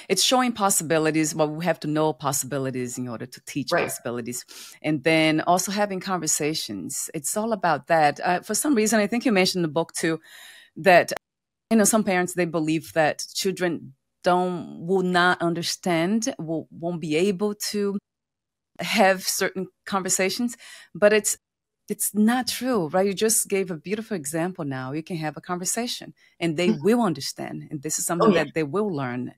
it's showing possibilities, well, we have to know possibilities in order to teach possibilities. And then also having conversations. It's all about that. For some reason, I think you mentioned in the book too, that, some parents, they believe that children will not understand, won't be able to have certain conversations. But it's not true, right? You just gave a beautiful example. Now you can have a conversation and they will understand, and this is something that they will learn.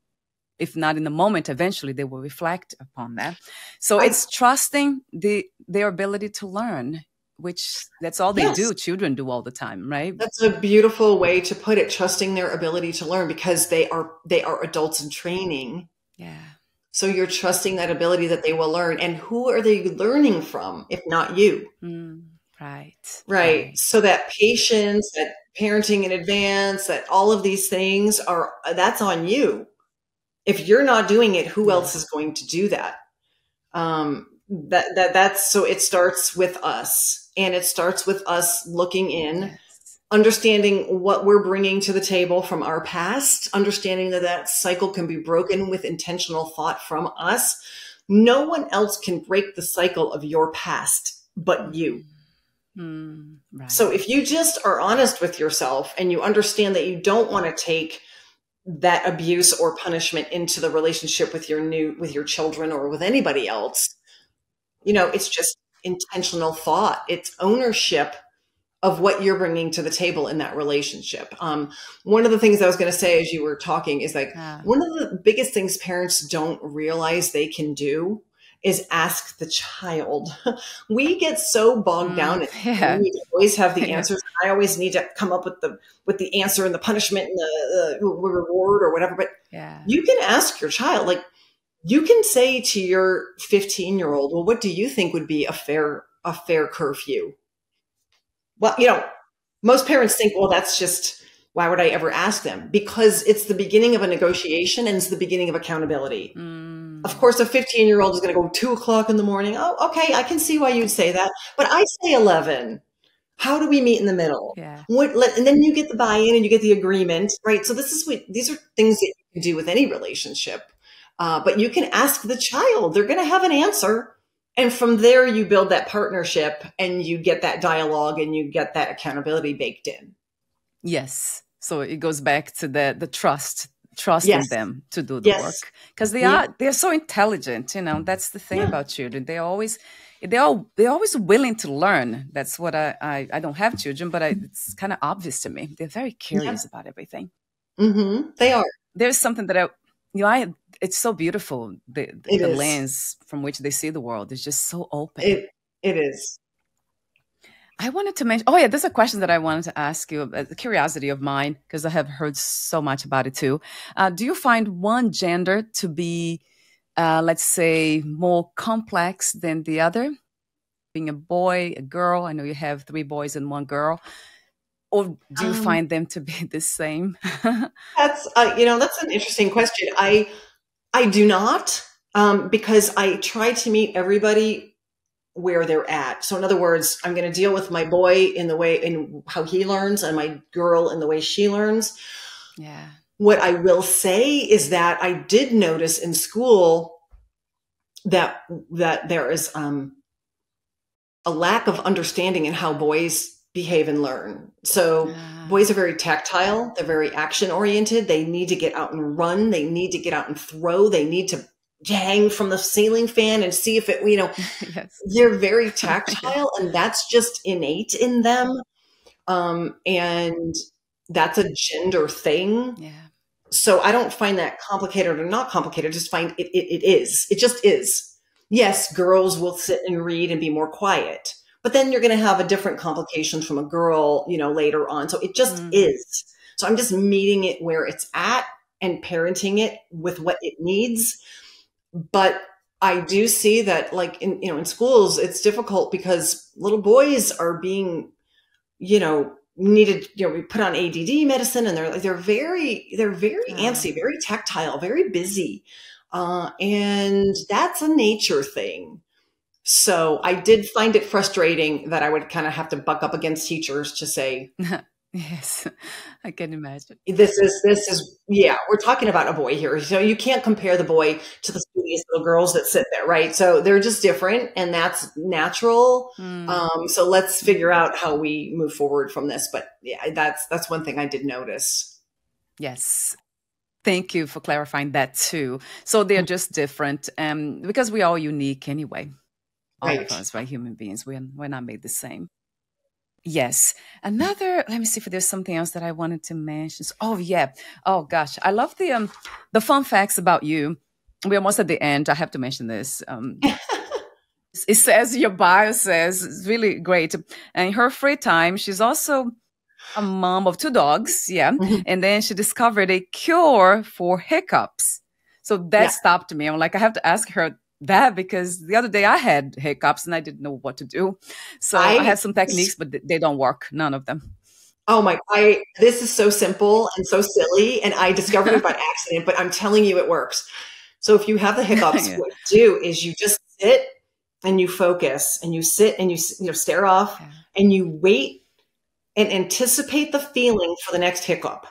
If not in the moment, eventually they will reflect upon that. So it's trusting their ability to learn, which that's all they do. Children do all the time, right? That's a beautiful way to put it, trusting their ability to learn, because they are adults in training. Yeah. So you're trusting that ability that they will learn. And who are they learning from, if not you? Right. So that patience, that parenting in advance, that all of these things that's on you. If you're not doing it, who else is going to do that? That's so it starts with us, and it starts with us looking in, understanding what we're bringing to the table from our past, understanding that cycle can be broken with intentional thought from us. No one else can break the cycle of your past but you. Right. So if you just are honest with yourself and you understand that you don't want to take that abuse or punishment into the relationship with your children or with anybody else, it's just intentional thought. It's ownership of what you're bringing to the table in that relationship. One of the things I was going to say as you were talking is one of the biggest things parents don't realize they can do is ask the child. We get so bogged down in we need to always have the answers. I always need to come up with the answer and the punishment and the reward or whatever. But you can ask your child, you can say to your 15-year-old, well, what do you think would be a fair curfew? Well, most parents think, well, that's just, why would I ever ask them? Because it's the beginning of a negotiation and it's the beginning of accountability. Of course, a 15-year-old is going to go 2:00 in the morning. Oh, okay. I can see why you'd say that. But I say 11. How do we meet in the middle? And then you get the buy-in and you get the agreement, right? So these are things that you can do with any relationship. But you can ask the child. They're going to have an answer. And from there, you build that partnership and you get that dialogue and you get that accountability baked in. Yes. So it goes back to the trusting them to do the work, because they're so intelligent. That's the thing about children. They're always willing to learn. That's what I don't have children, but it's kind of obvious to me. They're very curious about everything. They are. There's something that it's so beautiful. The lens from which they see the world is just so open. It is. I wanted to mention, there's a question that I wanted to ask you, a curiosity of mine, because I have heard so much about it too. Do you find one gender to be, let's say, more complex than the other? Being a boy, a girl, I know you have 3 boys and 1 girl. Or do you find them to be the same? That's an interesting question. I do not, because I try to meet everybody where they're at. So in other words, I'm going to deal with my boy in how he learns and my girl in the way she learns. Yeah. What I will say is that I did notice in school that there is a lack of understanding in how boys behave and learn. So boys are very tactile. They're very action oriented. They need to get out and run. They need to get out and throw. They need to hang from the ceiling fan and see if it, they're very tactile and that's just innate in them. And that's a gender thing. Yeah. So I don't find that complicated or not complicated. I just find it is. It just is. Yes, girls will sit and read and be more quiet, but then you're going to have a different complication from a girl, later on. So it just is. So I'm just meeting it where it's at and parenting it with what it needs. But I do see that in schools, it's difficult because little boys are being, needed, we put on ADD medicine and they're very antsy, very tactile, very busy. And that's a nature thing. So I did find it frustrating that I would kind of have to buck up against teachers to say, yes, I can imagine. This is, we're talking about a boy here. So you can't compare the boy to the studious little girls that sit there, right? So they're just different and that's natural. So let's figure out how we move forward from this. But that's one thing I did notice. Yes. Thank you for clarifying that too. So they're just different, because we're all unique anyway. All of Right. us, right? Human beings, we're not made the same. Yes. Another, let me see if there's something else that I wanted to mention. Oh yeah. Oh gosh. I love the fun facts about you. We're almost at the end. I have to mention this. It says your bio says it's really great. And in her free time, she's also a mom of two dogs. Yeah. Mhm. And then she discovered a cure for hiccups. So that Yeah. stopped me. I'm like, I have to ask her that because the other day I had hiccups and I didn't know what to do. So I I have some techniques, but they don't work. None of them. Oh my, this is so simple and so silly, and I discovered it by accident, but I'm telling you it works. So if you have the hiccups, Yeah. what you do is you just sit and you focus and you sit and you stare off Yeah. and you wait and anticipate the feeling for the next hiccup.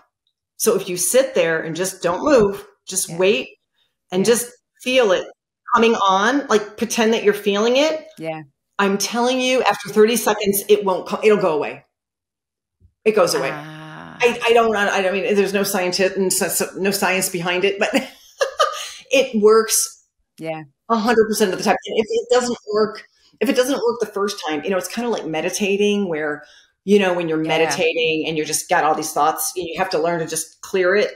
So if you sit there and just don't move, just Yeah. wait and Yeah. just feel it coming on, like pretend that you're feeling it. Yeah. I'm telling you, after 30 seconds, it won't come, it'll go away. It goes away. Ah. I mean, there's no no science behind it, but it works Yeah. 100% of the time. And if it doesn't work the first time, it's kind of like meditating where, when you're Yeah. meditating and you're just got all these thoughts, you have to learn to just clear it.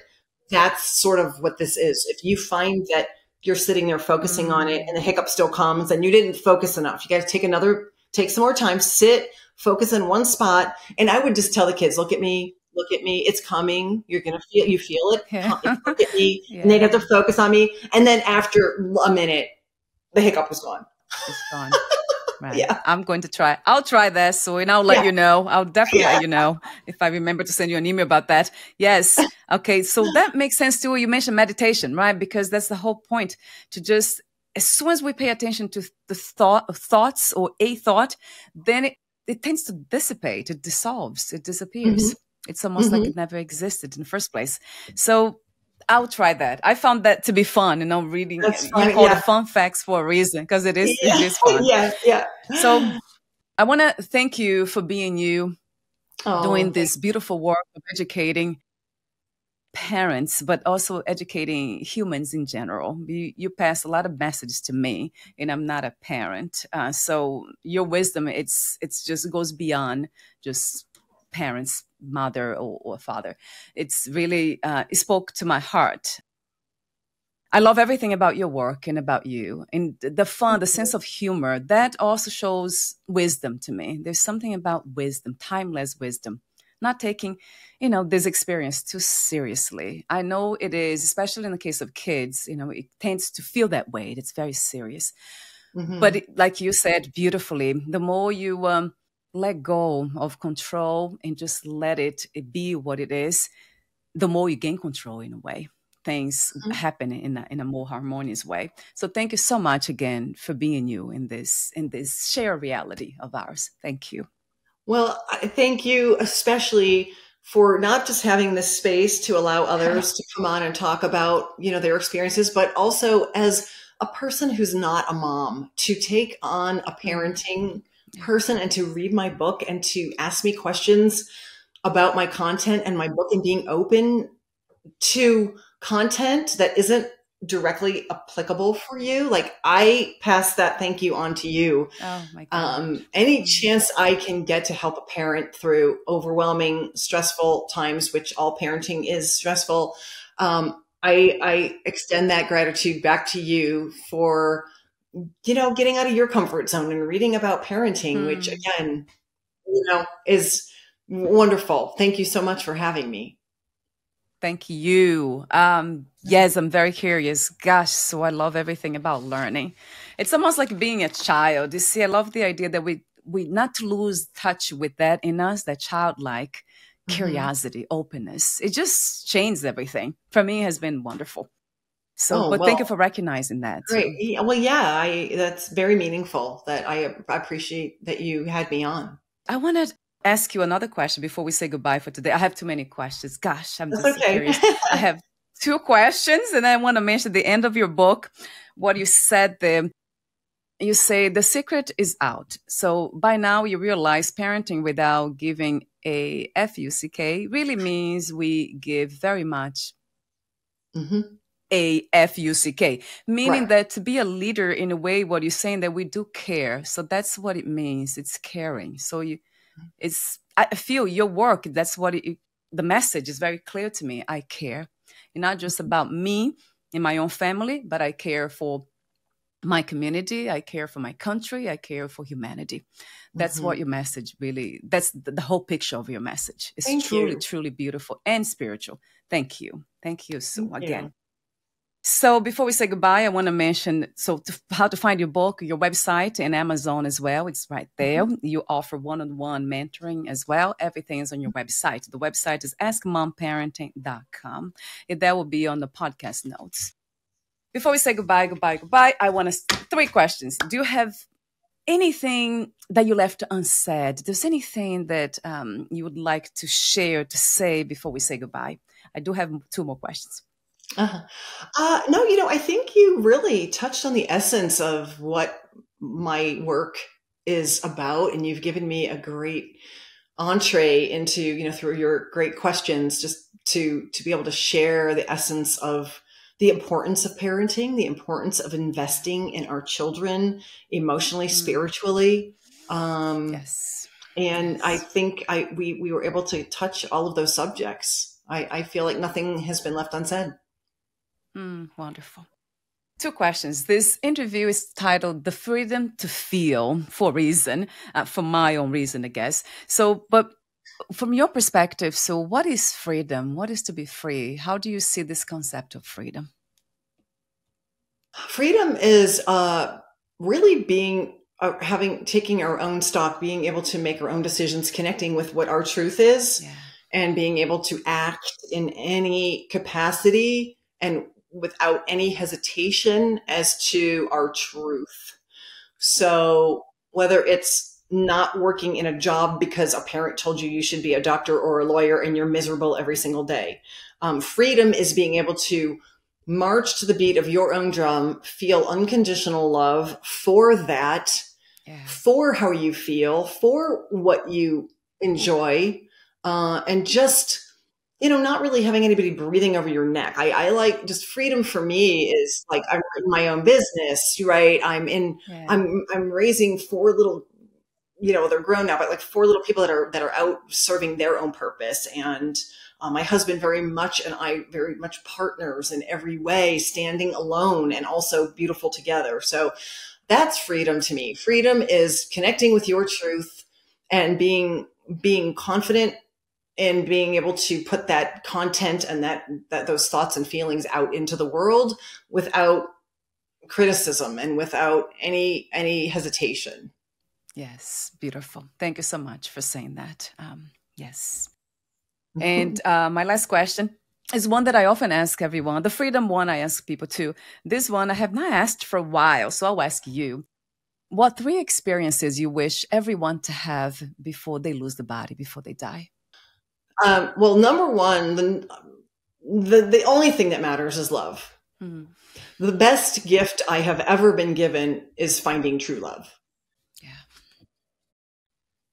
That's sort of what this is. If you find that you're sitting there focusing on it and the Mm. hiccup still comes and you didn't focus enough, you got to take some more time, sit, focus in one spot. And I would just tell the kids, look at me, it's coming. You feel it. Yeah. Look at me. And they'd Yeah. have to focus on me. And then after a minute, the hiccup was gone. It's gone. Right. Yeah. I'm going to try. I'll try that soon. I'll let Yeah. you know. I'll definitely Yeah. let you know if I remember to send you an email about that. Yes. Okay. So that makes sense too. You mentioned meditation, right? Because that's the whole point, to just, as soon as we pay attention to the thoughts or a thought, then it tends to dissipate. It dissolves. It disappears. Mhm. It's almost like Mhm. it never existed in the first place. So I'll try that. I found that to be fun, reading, That's you fine. call the Yeah. fun facts for a reason, because it Yeah. is fun. Yeah. Yeah. So I want to thank you for being you, Oh, doing this beautiful work of educating parents, but also educating humans in general. You pass a lot of messages to me, and I'm not a parent. So your wisdom, it's just goes beyond just parents, mother or father. It's really, it spoke to my heart. I love everything about your work and about you. And the fun, the sense of humor, that also shows wisdom to me. There's something about wisdom, timeless wisdom, not taking, this experience too seriously. I know it is, especially in the case of kids, it tends to feel that way. It's very serious. But Mhm. like you said beautifully, the more you let go of control and just let it be what it is, the more you gain control in a way. Things Mhm. happen in a more harmonious way. So thank you so much again for being you in this shared reality of ours. Thank you. Well, I thank you especially for not just having this space to allow others to come on and talk about, their experiences, but also as a person who's not a mom, to take on a Mm, parenting yeah. person and to read my book and to ask me questions about my content and my book, and being open to content that isn't directly applicable for you. Like, I pass that thank you on to you. Oh my gosh. Any Mm, chance I can get to help a parent through overwhelming, stressful times, which all parenting is stressful, I extend that gratitude back to you for, getting out of your comfort zone and reading about parenting, which mm. again, is wonderful. Thank you so much for having me. Thank you. Yes, I'm very curious. Gosh, so I love everything about learning. It's almost like being a child. You see, I love the idea that we not to lose touch with that in us, that childlike Mhm. curiosity, openness. It just changes everything. For me, it has been wonderful. So, Oh, but thank you well, for recognizing that great. too. Yeah, well, yeah, that's very meaningful. That I appreciate that you had me on. I want to ask you another question before we say goodbye for today. I have too many questions. Gosh, I'm That's just so okay. curious. I have two questions, and I want to mention the end of your book, what you said there. You say the secret is out. So by now you realize parenting without giving a fuck really means we give very much A-F-U-C-K, meaning Right. that to be a leader in a way, what you're saying that we do care. So that's what it means. It's caring. So I feel your work, that's what the message is very clear to me. I care. It's not just about me and my own family, but I care for my community. I care for my country. I care for humanity. That's what your message really, that's the whole picture of your message. It's Thank truly, you. truly beautiful and spiritual. Thank you. Thank you, Sue, Thank you. again. So before we say goodbye, I want to mention how to find your book, your website, and Amazon as well. It's right there. You offer one-on-one mentoring as well. Everything is on your website. The website is askmomparenting.com. And that will be on the podcast notes. Before we say goodbye, I want to 3 questions. Do you have anything that you left unsaid? There's anything that you would like to share, to say before we say goodbye? I do have 2 more questions. No, I think you really touched on the essence of what my work is about, and you've given me a great entree into, through your great questions, just to be able to share the essence of the importance of parenting, the importance of investing in our children emotionally, spiritually. Yes. And Yes. I think we were able to touch all of those subjects. I feel like nothing has been left unsaid. Wonderful. 2 questions. This interview is titled The Freedom to Feel, for a reason, for my own reason, I guess. So, but from your perspective, so what is freedom? What is to be free? How do you see this concept of freedom? Freedom is really taking our own stock, being able to make our own decisions, connecting with what our truth is, and being able to act in any capacity and without any hesitation as to our truth. So whether it's not working in a job because a parent told you should be a doctor or a lawyer and you're miserable every single day. Freedom is being able to march to the beat of your own drum, feel unconditional love for that, for how you feel, for what you enjoy, and just, not really having anybody breathing over your neck. I like, just freedom for me is like, I'm in my own business, right? I'm raising 4 little, they're grown now, but like 4 little people that are out serving their own purpose. And my husband very much, and I very much partners in every way, standing alone and also beautiful together. So that's freedom to me. Freedom is connecting with your truth and being confident and being able to put that content and that those thoughts and feelings out into the world without criticism and without any hesitation. Yes, beautiful. Thank you so much for saying that. Yes. And my last question is one that I often ask everyone. The freedom one, I ask people too. This one I have not asked for a while, so I'll ask you. What 3 experiences you wish everyone to have before they lose the body, before they die? Well, number 1, the only thing that matters is love. The best gift I have ever been given is finding true love.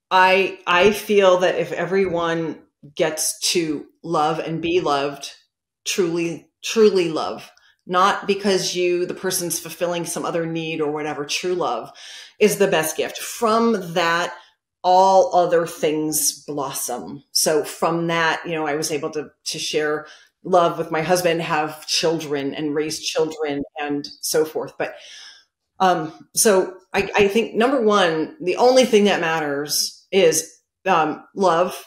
I feel that if everyone gets to love and be loved, truly love, not because the person's fulfilling some other need or whatever, true love is the best gift. From that, all other things blossom. So from that, I was able to share love with my husband, have children and raise children and so forth. But so I think number 1, the only thing that matters is love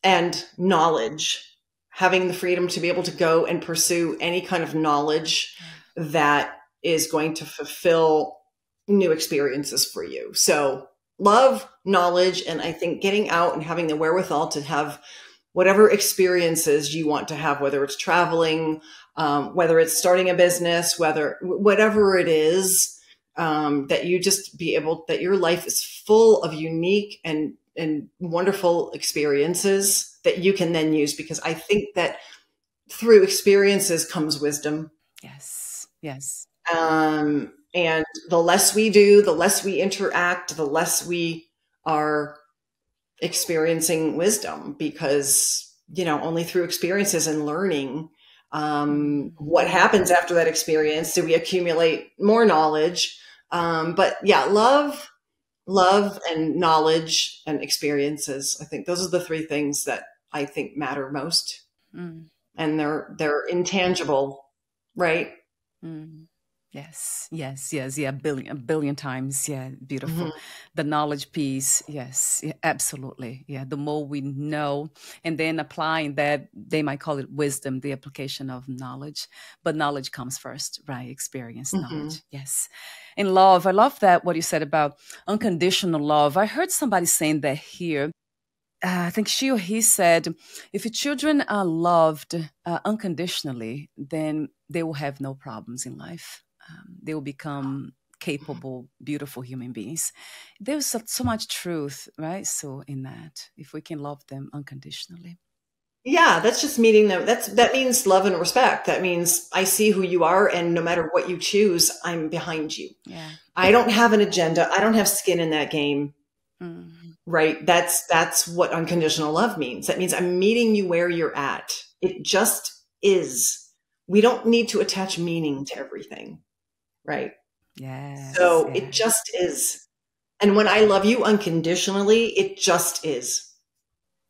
and knowledge, having the freedom to be able to go and pursue any kind of knowledge that is going to fulfill new experiences for you. So love, knowledge, and I think getting out and having the wherewithal to have whatever experiences you want to have, whether it's traveling, whether it's starting a business, whatever it is, that you just be able, that your life is full of unique and wonderful experiences that you can then use, because I think that through experiences comes wisdom. Yes. Yes. And the less we do, the less we interact, the less we are experiencing wisdom, because, only through experiences and learning What happens after that experience? Do we accumulate more knowledge? But yeah, love and knowledge and experiences. I think those are the three things that I think matter most. Mm. And they're intangible, right? Mm. Yes, yes, yes, yeah, a billion times. Yeah, beautiful. The knowledge piece, yes, yeah, absolutely. Yeah, the more we know, and then applying that, they might call it wisdom, the application of knowledge, but knowledge comes first, right? Experience, knowledge, yes. And love, I love that, what you said about unconditional love. I heard somebody saying that here. I think she or he said, if your children are loved unconditionally, then they will have no problems in life. They will become capable, beautiful human beings. There's so much truth, right? So in that, if we can love them unconditionally. Yeah, that's just meeting them. That means love and respect. That means I see who you are, and no matter what you choose, I'm behind you. Yeah. I don't have an agenda. I don't have skin in that game. Right? That's what unconditional love means. That means I'm meeting you where you're at. It just is. We don't need to attach meaning to everything, right? Yes. So Yeah. it just is. And when I love you unconditionally, it just is.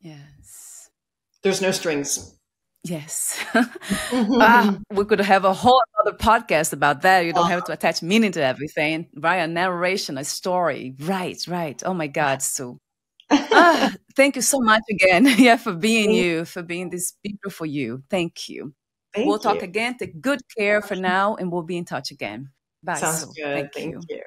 Yes. There's no strings. Yes. We could have a whole other podcast about that. You don't have to attach meaning to everything, right? A narration, a story. Right, right. Oh my God. So thank you so much again. Yeah, for being you, for being this beautiful you. Thank you. We'll Thank talk you. again. Take good care for now, and we'll be in touch again. Bye, Sounds Sue. good. Thank Thank you. you.